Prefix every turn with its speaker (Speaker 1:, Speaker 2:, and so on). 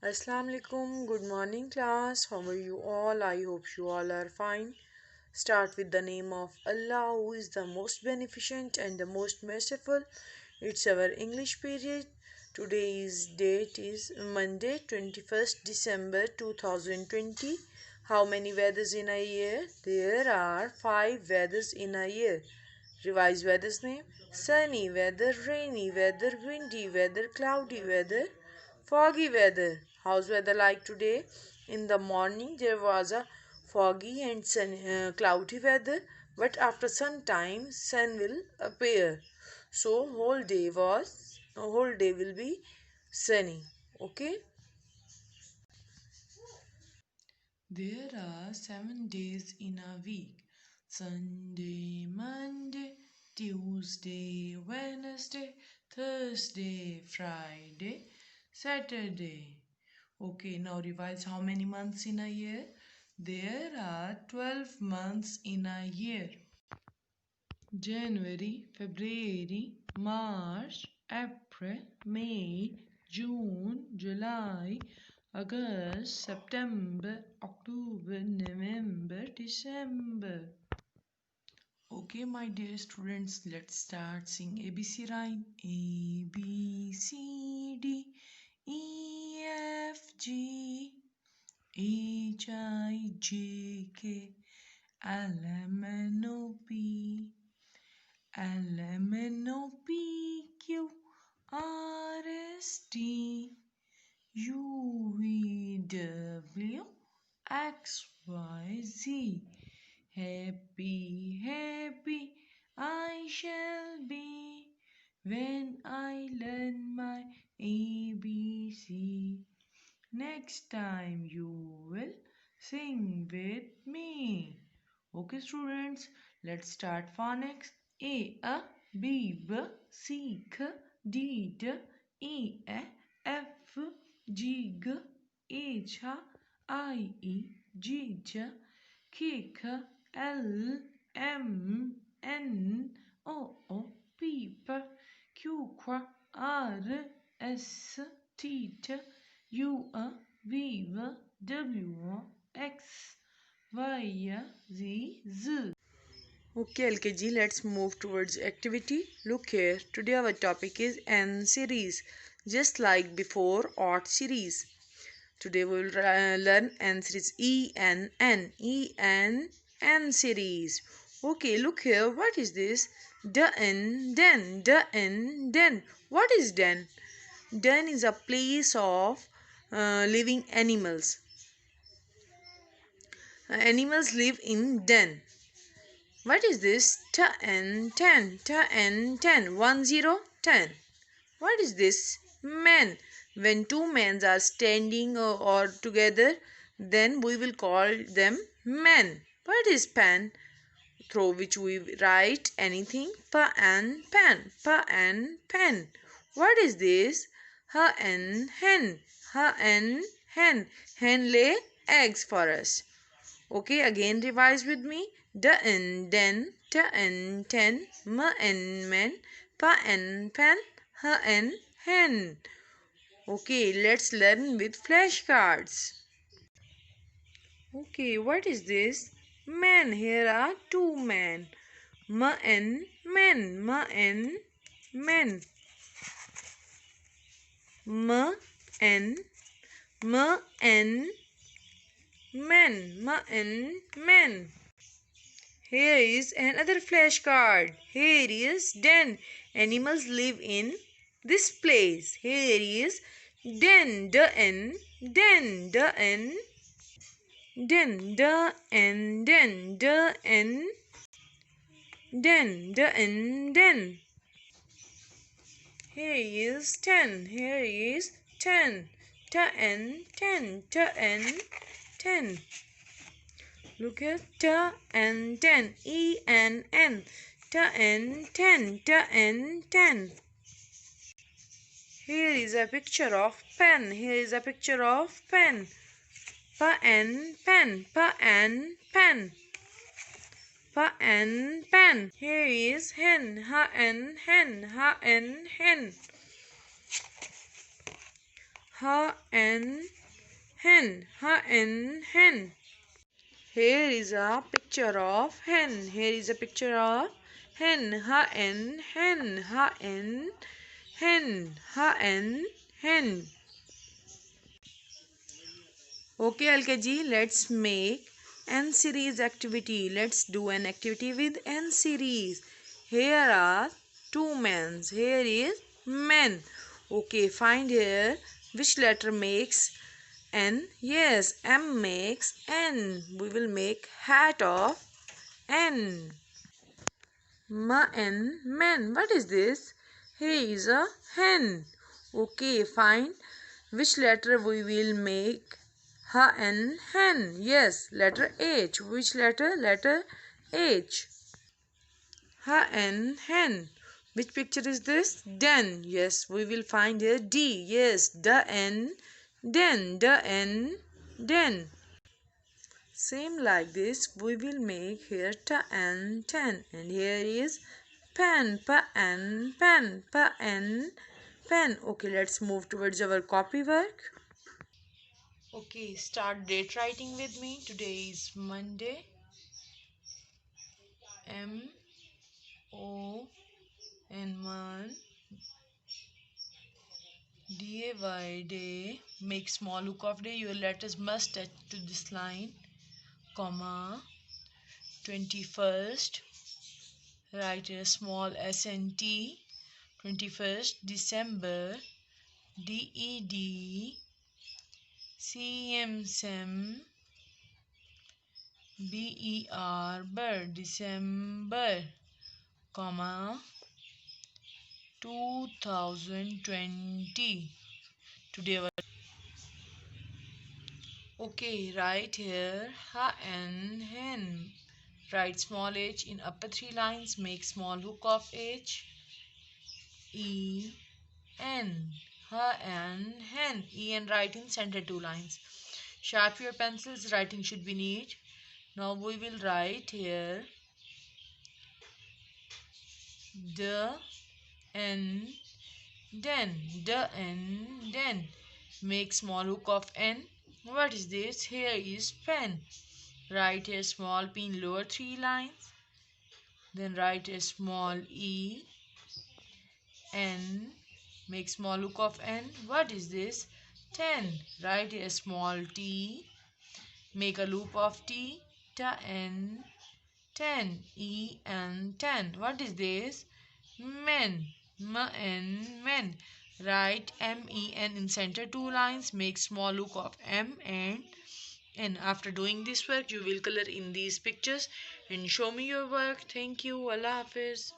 Speaker 1: Assalamu alaikum. Good morning, class. How are you all? I hope you all are fine. Start with the name of Allah, who is the most beneficent and the most merciful. It's our English period. Today's date is Monday, 21st December 2020. How many weathers in a year? There are 5 weathers in a year. Revised weather's name: sunny weather, rainy weather, windy weather, cloudy weather, foggy weather. How's weather like today? In the morning there was a foggy and cloudy weather, but after some time sun will appear. So whole day will be sunny. Okay?
Speaker 2: There are 7 days in a week: Sunday, Monday, Tuesday, Wednesday, Thursday, Friday, Saturday. Okay, now revise how many months in a year? There are 12 months in a year: January, February, March, April, May, June, July, August, September, October, November, December. Okay, my dear students, let's start sing ABC rhyme. A, B, C, D, E, F, G, H, I, J, K, L, M, N, O, P. L, M, N, O, P, Q, R, S, T, U, V, W, X, Y, Z. Happy, happy I shall be when I learn my ABC. Next time you will sing with me. Okay, students, let's start phonics. A, B, C, D, E, F, G, H, I, J, K, L, M, N, O, P, Q, R, S, T, U, V, W, X, Y, Z.
Speaker 1: Okay, LKG, let's move towards activity. Look here. Today our topic is N series, just like before odd series. Today we will learn N series. N series. Okay, look here. What is this? Den. What is den? Den is a place of living animals. Animals live in den. What is this? Ten. 10. 10. What is this? Men. When two men are standing or together, then we will call them men. What is pen? Through which we write anything. Pen. What is this? Hen. Hen lay eggs for us. Okay, again revise with me. Den, ten, men, pen, hen. Okay, let's learn with flashcards. Okay, what is this? Men. Here are two men. Men, men. Men, men. Here is another flashcard. Here is den. Animals live in this place. Here is den. Den. Den. Here is ten. Here is ten. Ten. Look at ten. ENN. Ten. Here is a picture of pen. Here is a picture of pen. Pen. Pen. Here is hen. Hen. N hen. N hen. Here is a picture of hen. Here is a picture of hen. N hen. N hen. N hen. Okay, LKG, let's make N series activity. Let's do an activity with N series. Here are two men. Here is men. Okay, find here which letter makes N. Yes, M makes N. We will make hat of N. Men. What is this? He is a hen. Okay, fine. Which letter we will make hen? Yes, letter H. Which letter? Letter H. Hen. Which picture is this? Den. Yes, we will find here D. Yes, the N. Den. The N. Den. Same like this, we will make here ta and ten. And here is pen, pen, pen. Okay, let's move towards our copywork. Okay, start date writing with me. Today is Monday. MON DAY day. Make small hook of day. Your letters must touch to this line. Comma 21st. Write a small SNT. 21st December. DED CM BER December, comma 2020. Today our okay, right here hen. Write small h in upper three lines. Make small hook of H E N hen. E and write in center two lines. Sharp your pencils. Writing should be neat. Now we will write here the N den. Make small hook of N. What is this? Here is pen. Write a small p in lower three lines. Then write a small E N. Make small hook of N. What is this? 10. Write a small T. Make a loop of T. Ta N. 10. EN 10. What is this? Men. Men. Write MEN in center two lines. Make small loop of M and N. After doing this work, you will color in these pictures and show me your work. Thank you. Allah Hafiz.